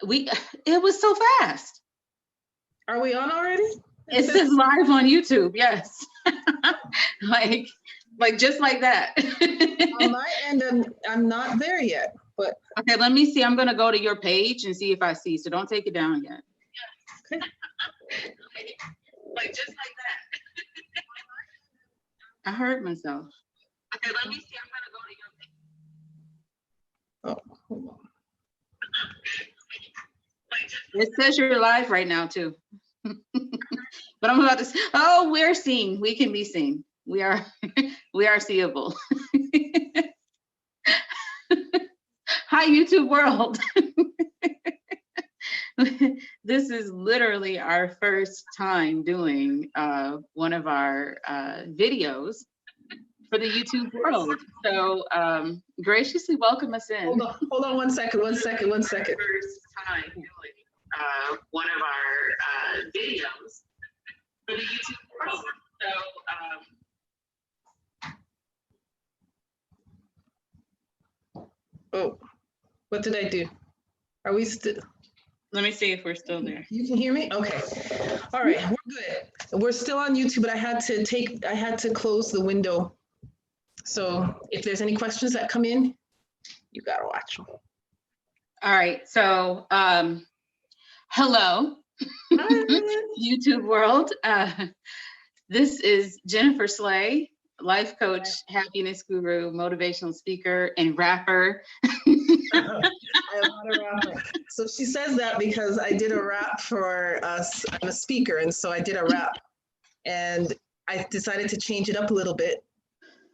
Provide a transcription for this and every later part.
It was so fast. Are we on already? It says live on YouTube. Yes. like just like that. On my end, I'm not there yet, but okay, let me see. I'm gonna go to your page and see if I see. So don't take it down yet. okay. Like just like that. I hurt myself. Okay, let me see. I'm gonna go to your page. Oh, hold on. It says you're live right now too. But I'm about to say, oh, we're seen. We can be seen. We are seeable. Hi, YouTube world. This is literally our first time doing one of our videos for the YouTube world. So graciously welcome us in. Hold on 1 second. First time doing one of our videos for the YouTube world. So oh, what did I do? Are we still? Let me see if we're still there. You can hear me? Okay. All right, we're good. We're still on YouTube, but I had to close the window. So if there's any questions that come in, you gotta watch them. All right, so hello, YouTube world. This is Jennifer Slay, life coach, happiness guru, motivational speaker, and rapper. I am not a rapper. So she says that because I did a rap for us. I'm a speaker, and so I did a rap, and I decided to change it up a little bit,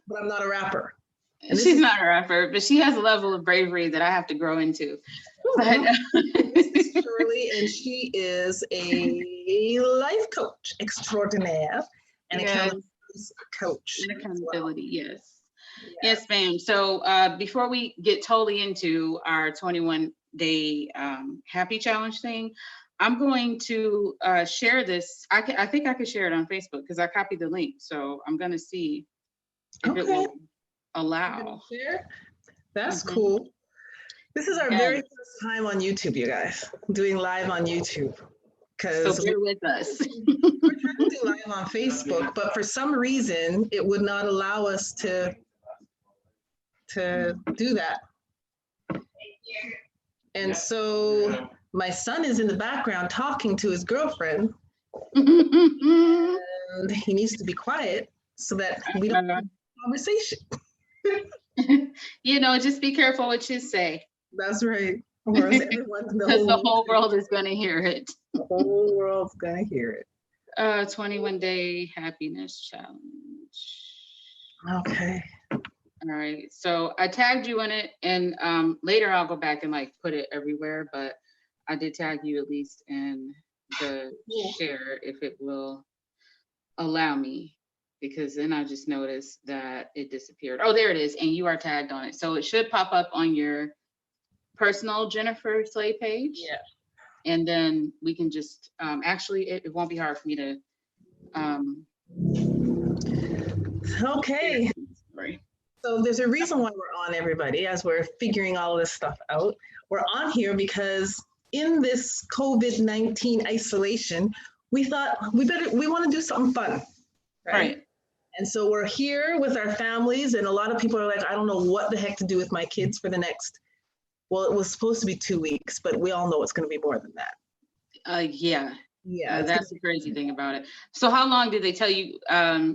but I'm not a rapper. And she's not a rapper, but she has a level of bravery that I have to grow into. But, this is Shirley, and she is a life coach extraordinaire and accountability coach. And accountability, yes. Yes, ma'am. So before we get totally into our 21-day happy challenge thing, I'm going to share this. I think I could share it on Facebook because I copied the link. So I'm going to see if it will allow. Share? That's cool. This is our very first time on YouTube, you guys, doing live on YouTube. So bear with us. We're trying to do live on Facebook, but for some reason, it would not allow us to do that. And so my son is in the background talking to his girlfriend, and he needs to be quiet so that we don't have a conversation. You know, just be careful what you say. That's right. Or else everyone knows. The whole world is going to hear it. The whole world's going to hear it. 21-day happiness challenge. Okay. All right. So I tagged you in it, and later I'll go back and like put it everywhere, but I did tag you at least in the share if it will allow me, because then I just noticed that it disappeared. Oh, there it is. And you are tagged on it. So it should pop up on your personal Jennifer Slay page. Yeah. And then we can just, actually, it won't be hard for me to. Okay. Sorry. So there's a reason why we're on, everybody, as we're figuring all this stuff out. We're on here because in this COVID-19 isolation, we thought we want to do something fun. Right. And so we're here with our families, and a lot of people are like, I don't know what the heck to do with my kids for the next, well, it was supposed to be 2 weeks, but we all know it's going to be more than that. Yeah, that's the crazy thing about it. So how long did they tell you,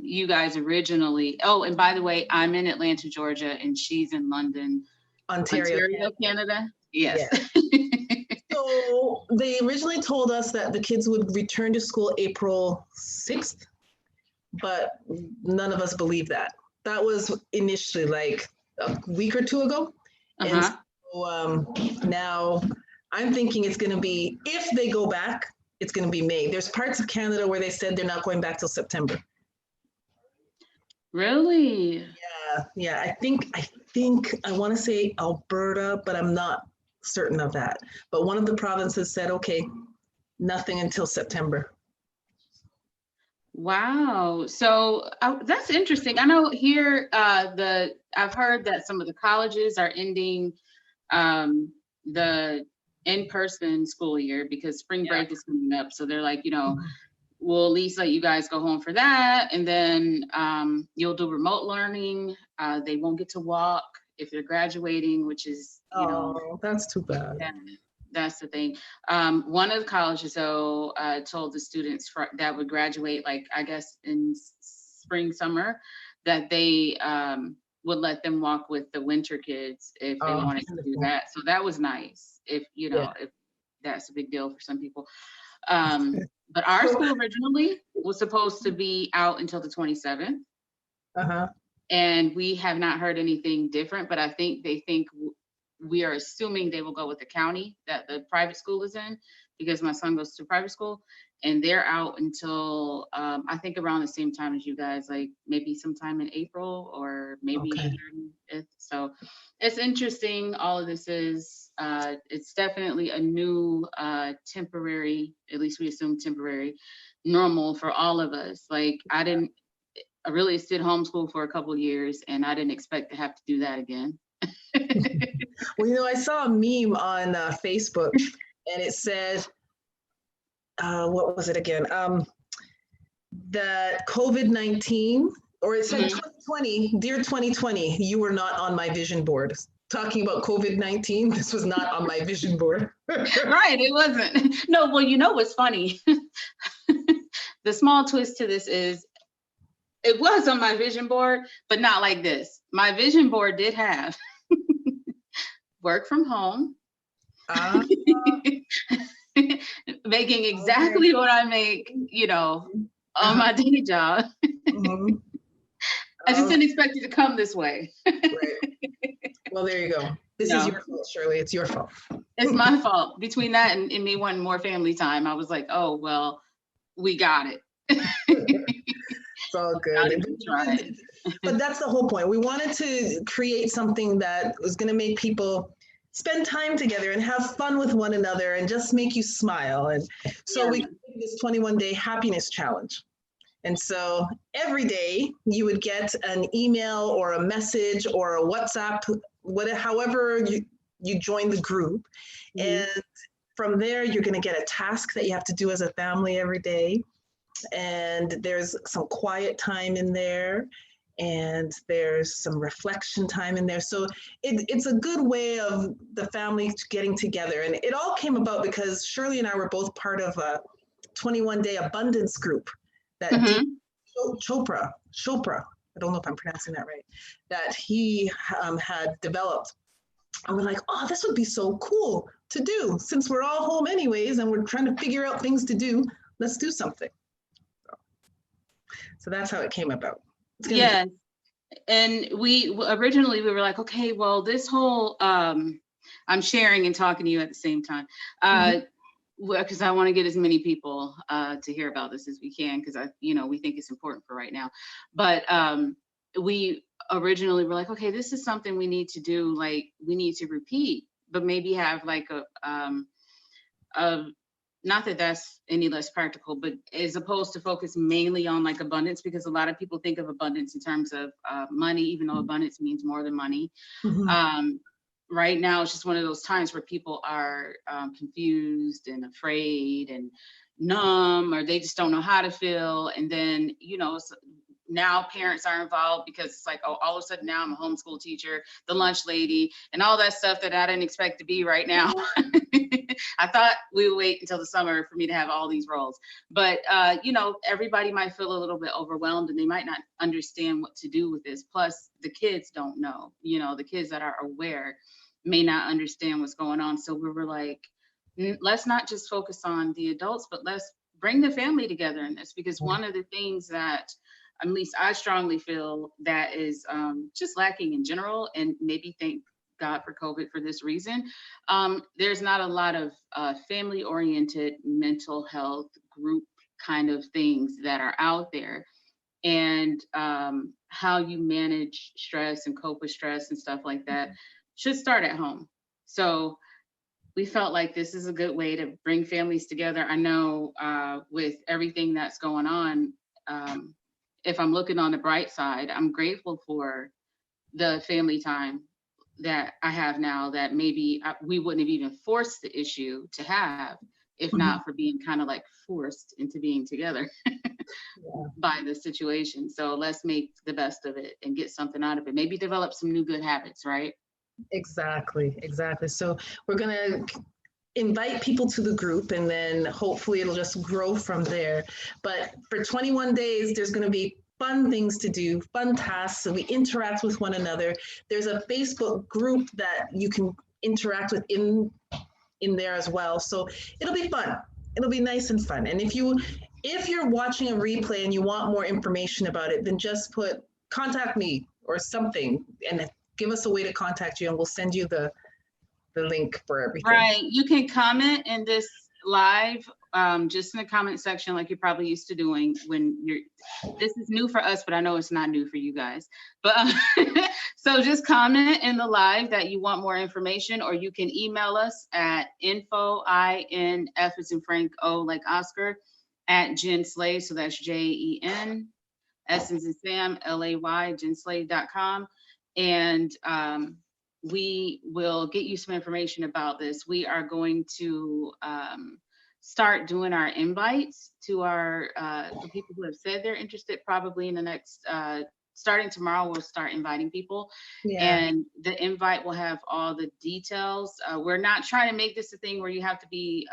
you guys originally? Oh, and by the way, I'm in Atlanta, Georgia, and she's in London, Ontario, Canada. Yes. So they originally told us that the kids would return to school April 6th, but none of us believed that. That was initially like a week or two ago. And so now I'm thinking it's going to be, if they go back, it's going to be May. There's parts of Canada where they said they're not going back till September. Really? Yeah. I think I want to say Alberta, but I'm not certain of that. But one of the provinces said, okay, nothing until September. Wow. So that's interesting. I know here, I've heard that some of the colleges are ending the in-person school year because spring Yeah. break is coming up. So they're like, Mhm. we'll at least let you guys go home for that. And then you'll do remote learning. They won't get to walk if they're graduating, which is, Oh, that's too bad. yeah, that's the thing. One of the colleges, though, told the students that would graduate, like, I guess in spring, summer, that they would let them walk with the winter kids if they Oh, wanted to do wonderful. that. So that was nice, if, Yeah. if that's a big deal for some people. But our So, school originally was supposed to be out until the 27th. uh-huh. And we have not heard anything different, but I think they think we are assuming they will go with the county that the private school is in, because my son goes to private school and they're out until I think around the same time as you guys, like maybe sometime in April or maybe Okay. so it's interesting. All of this is it's definitely a new temporary, at least we assume temporary, normal for all of us. Like I really did homeschool for a couple of years and I didn't expect to have to do that again. Well, I saw a meme on Facebook, and it said, what was it again? That COVID-19, or it said Mhm. 2020, dear 2020, you were not on my vision board. Talking about COVID-19, this was not on my vision board. Right, it wasn't. No, well, what's funny? The small twist to this is it was on my vision board, but not like this. My vision board did have work from home, Ah, making okay. exactly what I make, on Uh-huh. my day job. Mhm. I just Oh, didn't expect it to come this way. right. Well, there you go. This is No, your fault, Shirley. It's your fault. it's my fault. Between that and me wanting more family time, I was like, oh, well, we got it. It's all Not good. even trying. But that's the whole point. We wanted to create something that was going to make people spend time together and have fun with one another and just make you smile. And so Yeah. we created this 21-day happiness challenge. And so every day you would get an email or a message or a WhatsApp, however you join the group. Mhm. And from there, you're going to get a task that you have to do as a family every day. And there's some quiet time in there, and there's some reflection time in there. So it's a good way of the family getting together. And it all came about because Shirley and I were both part of a 21-day abundance group that Dave Mhm. Chopra, I don't know if I'm pronouncing that right, that he had developed. And we're like, oh, this would be so cool to do. Since we're all home anyways, and we're trying to figure out things to do, let's do something. So that's how it came about. It's gonna be Yes. And we originally we were like, okay, well, this whole I'm sharing and talking to you at the same time. Mhm. Because I want to get as many people to hear about this as we can, because we think it's important for right now. But we originally were like, okay, this is something we need to do, like we need to repeat, but maybe have like a not that that's any less practical, but as opposed to focus mainly on like abundance, because a lot of people think of abundance in terms of money, even though abundance means more than money. Mhm. Um, right now, it's just one of those times where people are confused and afraid and numb, or they just don't know how to feel. And then, now parents are involved because it's like, oh, all of a sudden now I'm a homeschool teacher, the lunch lady, and all that stuff that I didn't expect to be right now. I thought we would wait until the summer for me to have all these roles. But, everybody might feel a little bit overwhelmed and they might not understand what to do with this. Plus, the kids don't know, the kids that are aware may not understand what's going on. So we were like, let's not just focus on the adults, but let's bring the family together in this, because one of the things that at least I strongly feel that is just lacking in general, and maybe thank God for COVID for this reason. There's not a lot of family-oriented mental health group kind of things that are out there, and how you manage stress and cope with stress and stuff like that should start at home. So we felt like this is a good way to bring families together. I know with everything that's going on, if I'm looking on the bright side, I'm grateful for the family time that I have now that maybe we wouldn't have even forced the issue to have if not for being kind of like forced into being together by the situation. So let's make the best of it and get something out of it. Maybe develop some new good habits, right? Exactly, exactly. So we're gonna invite people to the group and then hopefully it'll just grow from there. But for 21 days, there's gonna be fun things to do, fun tasks, so we interact with one another. There's a Facebook group that you can interact with in there as well. So it'll be fun. It'll be nice and fun. And if you're watching a replay and you want more information about it, then just put contact me or something and give us a way to contact you and we'll send you the link for everything. Right. You can comment in this live, just in the comment section, like you're probably used to doing when this is new for us, but I know it's not new for you guys. But so just comment in the live that you want more information, or you can email us at info, INF as in Frank, O like Oscar, at Jen Slay. So that's JEN, S as in Sam, LAY, jenslay.com. And we will get you some information about this. We are going to start doing our invites to our the people who have said they're interested. Probably in the next starting tomorrow, we'll start inviting people. And the invite will have all the details. We're not trying to make this a thing where you have to be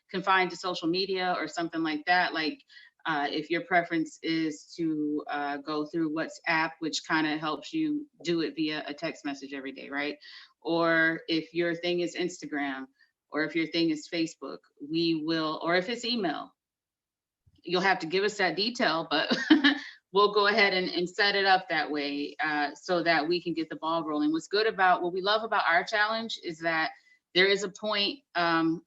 confined to social media or something like that. Like if your preference is to go through WhatsApp, which kind of helps you do it via a text message every day, right? Or if your thing is Instagram, or if your thing is Facebook, we will, or if it's email, you'll have to give us that detail, but we'll go ahead and set it up that way so that we can get the ball rolling. What we love about our challenge is that there is a point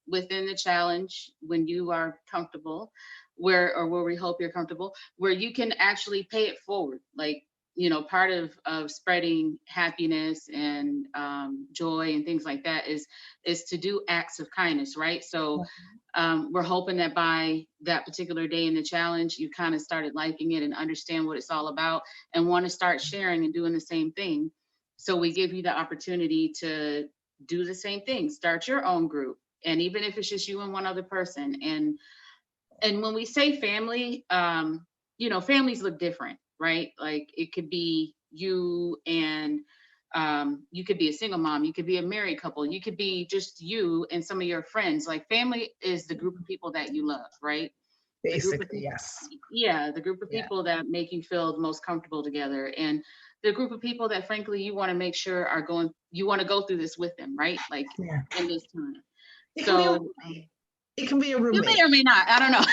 within the challenge when you are comfortable, where we hope you're comfortable, where you can actually pay it forward. Like, you know, part of spreading happiness and joy and things like that is to do acts of kindness, right? So we're hoping that by that particular day in the challenge, you kind of started liking it and understand what it's all about and want to start sharing and doing the same thing. So we give you the opportunity to do the same thing, start your own group. And even if it's just you and one other person. And when we say family, you know, families look different, right? Like it could be you and you could be a single mom, you could be a married couple, you could be just you and some of your friends. Like family is the group of people that you love, right? Basically, yes. Yeah, the group of people that make you feel the most comfortable together, and the group of people that frankly you want to make sure you want to go through this with them, right? Like in this time. It can be a roommate. You may or may not, I don't know.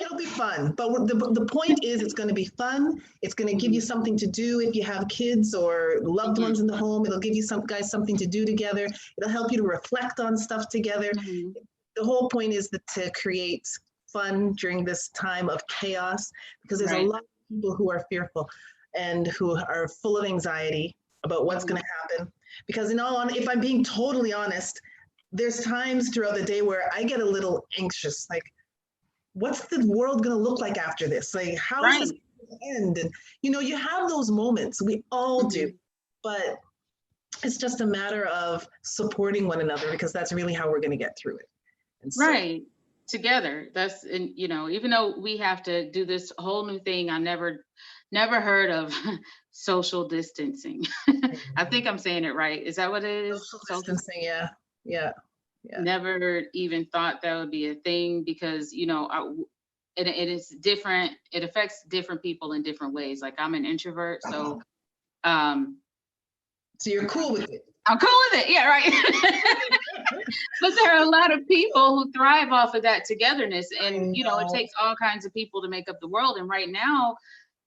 It'll be fun, but the point is it's going to be fun. It's going to give you something to do if you have kids or loved ones in the home. It'll give you something to do together. It'll help you to reflect on stuff together. The whole point is to create fun during this time of chaos, because there's a lot of people who are fearful and who are full of anxiety about what's going to happen. Because if I'm being totally honest, there's times throughout the day where I get a little anxious, like, what's the world going to look like after this? Like, how is this going to end? And, you know, you have those moments. We all do. But it's just a matter of supporting one another, because that's really how we're going to get through it. And so, together. That's, and you know, even though we have to do this whole new thing, I never heard of social distancing. I think I'm saying it right. Is that what it is? Social distancing, yeah. Never even thought that would be a thing, because, you know, it is different. It affects different people in different ways. Like I'm an introvert, so so you're cool with it. I'm cool with it. Yeah, right. But there are a lot of people who thrive off of that togetherness, and you know, it takes all kinds of people to make up the world. And right now,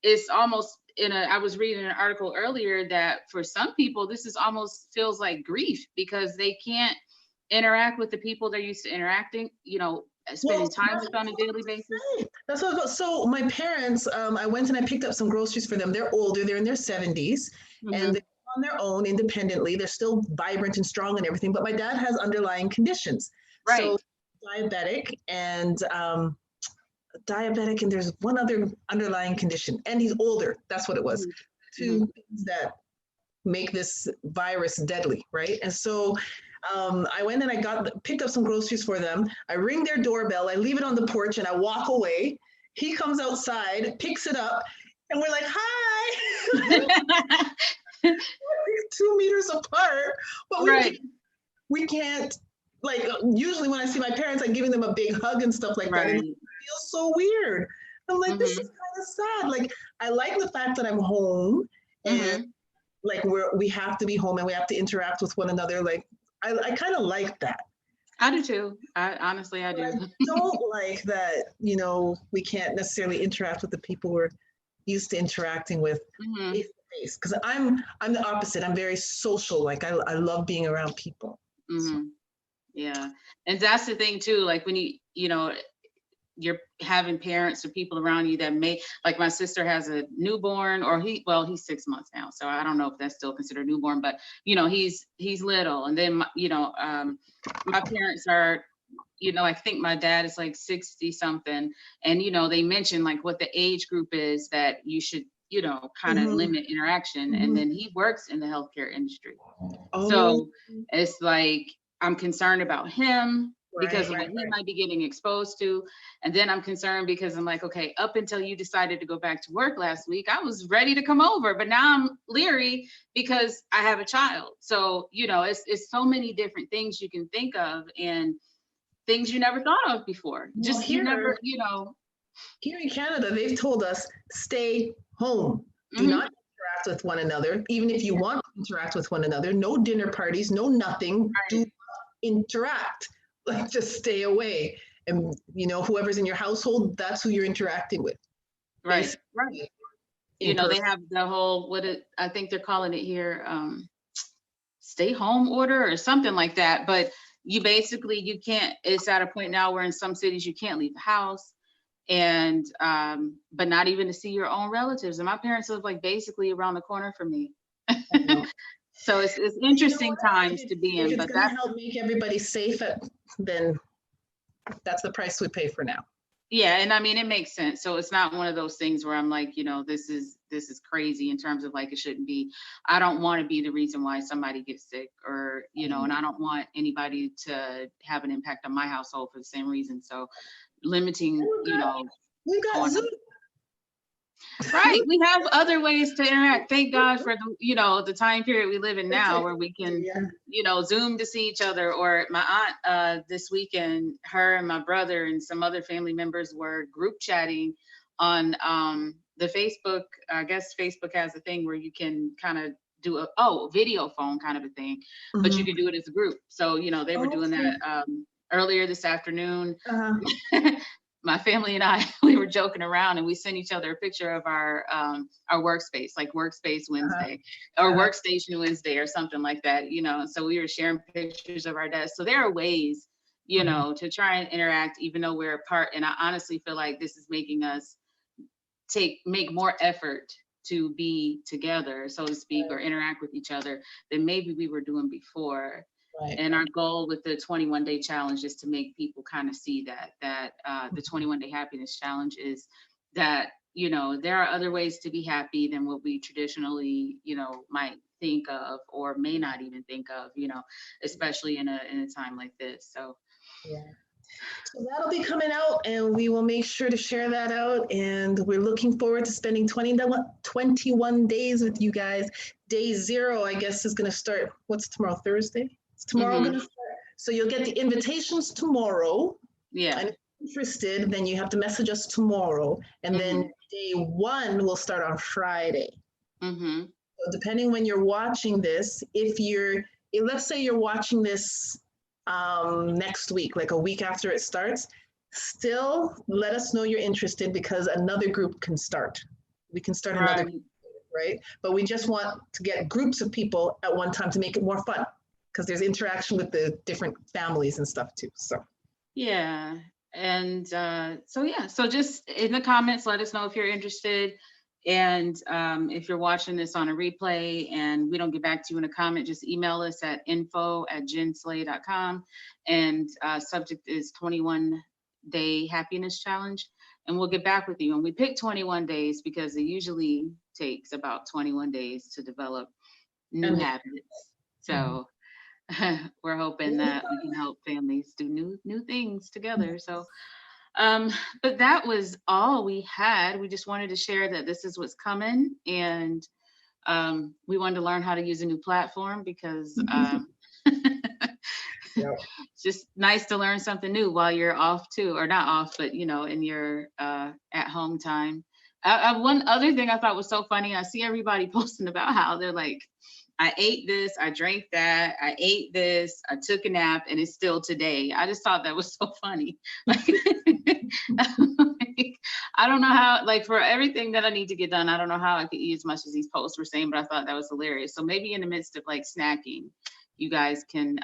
it's almost I was reading an article earlier that for some people, this is almost feels like grief, because they can't interact with the people they're used to interacting, you know, spending time with on a daily basis. That's what I was. So my parents, I went and I picked up some groceries for them. They're older, they're in their 70s, and they're on their own independently. They're still vibrant and strong and everything, but my dad has underlying conditions. So diabetic and there's one other underlying condition, and he's older. That's what it was. Two things that make this virus deadly, right? And so I went and picked up some groceries for them. I ring their doorbell, I leave it on the porch, and I walk away. He comes outside, picks it up, and we're like, "Hi!" 2 meters apart, but Right. we can't. Like usually when I see my parents, I'm giving them a big hug and stuff like that, and it Right. feels so weird. I'm like, this is Mhm. kind of sad. Like I like the fact that I'm home and Mhm. like we have to be home and we have to interact with one another. Like I kind of like that. I do too. I honestly, I But I do. don't like that, we can't necessarily interact with the people we're used to interacting with Mhm. face to face. Because I'm the opposite. I'm very social. Like I love being around people. So, Mhm. Yeah. And that's the thing too, like when you're having parents or people around you that may, like my sister has a newborn, or he's 6 months now, so I don't know if that's still considered newborn, but he's little. And then my parents are, I think my dad is like 60 something, and they mention like what the age group is that you should kind of mhm, limit interaction. And mhm. then he works in the healthcare industry, Oh, so it's like I'm concerned about him right, because of what right, he right. might be getting exposed to. And then I'm concerned because I'm like, okay, up until you decided to go back to work last week, I was ready to come over, but now I'm leery because I have a child. So, it's so many different things you can think of, and things you never thought of before. Well, Just you never, here in Canada, they've told us stay home. Do mhm, not interact with one another, even if you want to interact with one another. No dinner parties, no nothing. Do right, not interact. Like just stay away. And whoever's in your household, that's who you're interacting with. right, Basically right. in They person. have the whole, I think they're calling it here, stay home order or something like that. But you can't, it's at a point now where in some cities you can't leave the house, and but not even to see your own relatives. And my parents live like basically around the corner from me. I know. So it's But you know interesting what? times to be If in, it's but gonna that's, help make everybody safe, then that's the price we pay for now. yeah. And I mean, it makes sense. So it's not one of those things where I'm like, this is crazy in terms of like it shouldn't be. I don't want to be the reason why somebody gets sick, or and I don't want anybody to have an impact on my household for the same reason. So And limiting, we've got going Zoom. out. Right. We have other ways to interact. Thank God for the time period we live in now, where we can, Yeah. Zoom to see each other. Or my aunt, this weekend, her and my brother and some other family members were group chatting on the Facebook. I guess Facebook has a thing where you can kind of do a video phone kind of a thing, but you Mhm. can do it as a group. So, they were doing Okay. that earlier this afternoon. Uh-huh. My family and I, we were joking around, and we sent each other a picture of our workspace, like Workspace Uh-huh. Wednesday or Uh-huh. Workstation Wednesday or something like that. So we were sharing pictures of our desks. So there are ways, Mhm. to try and interact even though we're apart. And I honestly feel like this is making us make more effort to be together, so to speak, or interact with each other than maybe we were doing before. Right, And our right. goal with the 21-day challenge is to make people kind of see that the 21-day happiness challenge is that, there are other ways to be happy than what we traditionally, might think of or may not even think of, especially in a time like this. So Yeah. So that'll be coming out, and we will make sure to share that out. And we're looking forward to spending 21 days with you guys. Day 0, I guess, is going to start. What's tomorrow? Thursday? Is tomorrow going to mhm, start? So you'll get the invitations tomorrow. yeah. And if you're interested, then you have to message us tomorrow. And then Mhm, day 1 will start on Friday. mhm, So depending when you're watching this, let's say you're watching this next week, like a week after it starts, still let us know you're interested, because another group can start. We can start another right. group, right? But we just want to get groups of people at one time to make it more fun, because there's interaction with the different families and stuff too. So Yeah. And so just in the comments, let us know if you're interested. And if you're watching this on a replay and we don't get back to you in a comment, just email us at info@jenslay.com. And subject is 21-day happiness challenge. And we'll get back with you. And we picked 21 days because it usually takes about 21 days to develop new And- habits. So we're hoping that we can help families do new things together. So but that was all we had. We just wanted to share that this is what's coming, and we wanted to learn how to use a new platform because Yep. it's just nice to learn something new while you're off too, or not off, but you know, in your at home time. One other thing I thought was so funny, I see everybody posting about how they're like, I ate this, I drank that, I ate this, I took a nap, and it's still today. I just thought that was so funny. Like, I don't know how, like for everything that I need to get done, I don't know how I could eat as much as these posts were saying, but I thought that was hilarious. So maybe in the midst of like snacking, you guys can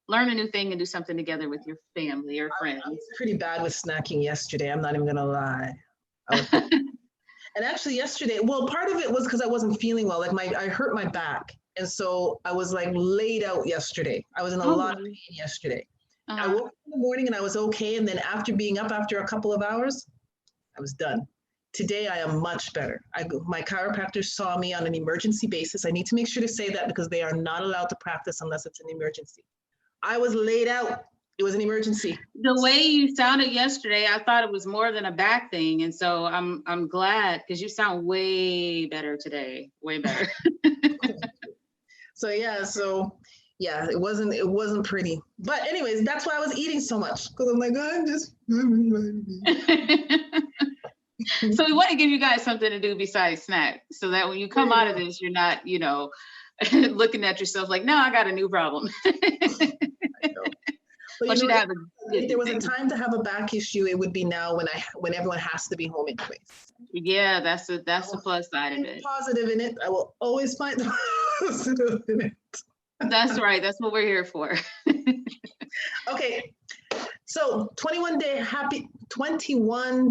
learn a new thing and do something together with your family or friends. I was pretty bad with snacking yesterday. I'm not even gonna lie. And actually yesterday, well, part of it was because I wasn't feeling well. Like I hurt my back. And so I was like laid out yesterday. I was in a lot of pain yesterday. I woke up in the morning and I was okay. And then after being up after a couple of hours, I was done. Today I am much better. My chiropractor saw me on an emergency basis. I need to make sure to say that because they are not allowed to practice unless it's an emergency. I was laid out. It was an emergency. The way you sounded yesterday, I thought it was more than a back thing, and so I'm glad because you sound way better today, way better. So yeah, it wasn't pretty. But anyways, that's why I was eating so much because I'm like, I'm just. So we want to give you guys something to do besides snack, so that when you come out of this, you're not, you know, looking at yourself like, no, I got a new problem. But you know, if there was a time to have a back issue, it would be now when everyone has to be home anyways. Yeah, that's the plus side of it. Positive in it. I will always find the positive in it. That's right. That's what we're here for. Okay. So 21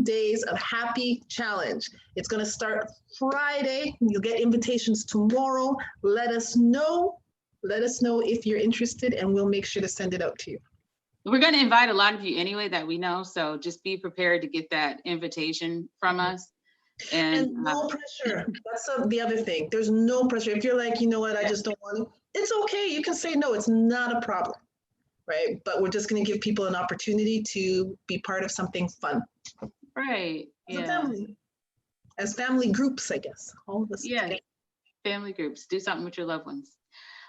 days of happy challenge. It's going to start Friday. You'll get invitations tomorrow. Let us know if you're interested and we'll make sure to send it out to you. We're going to invite a lot of you anyway that we know. So just be prepared to get that invitation from us. And no pressure. That's the other thing. There's no pressure. If you're like, you know what, I just don't want to, it's okay. You can say no, it's not a problem. Right. But we're just going to give people an opportunity to be part of something fun. Right. As family groups, I guess. All of us. Yeah. Together. Family groups. Do something with your loved ones.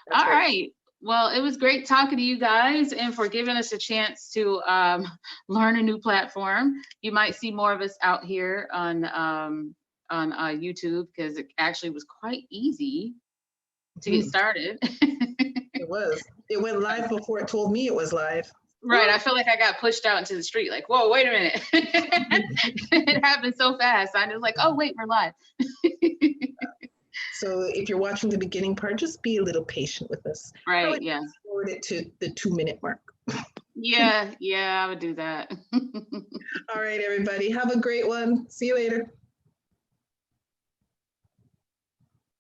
That's all right. Well, it was great talking to you guys and for giving us a chance to learn a new platform. You might see more of us out here on YouTube because it actually was quite easy to get started. It was. It went live before it told me it was live. Right. I feel like I got pushed out into the street like, whoa, wait a minute. It happened so fast. I was like, oh, wait, we're live. So if you're watching the beginning part, just be a little patient with us. Right. Yeah. Forward it to the 2-minute mark. Yeah. I would do that. All right, everybody. Have a great one. See you later.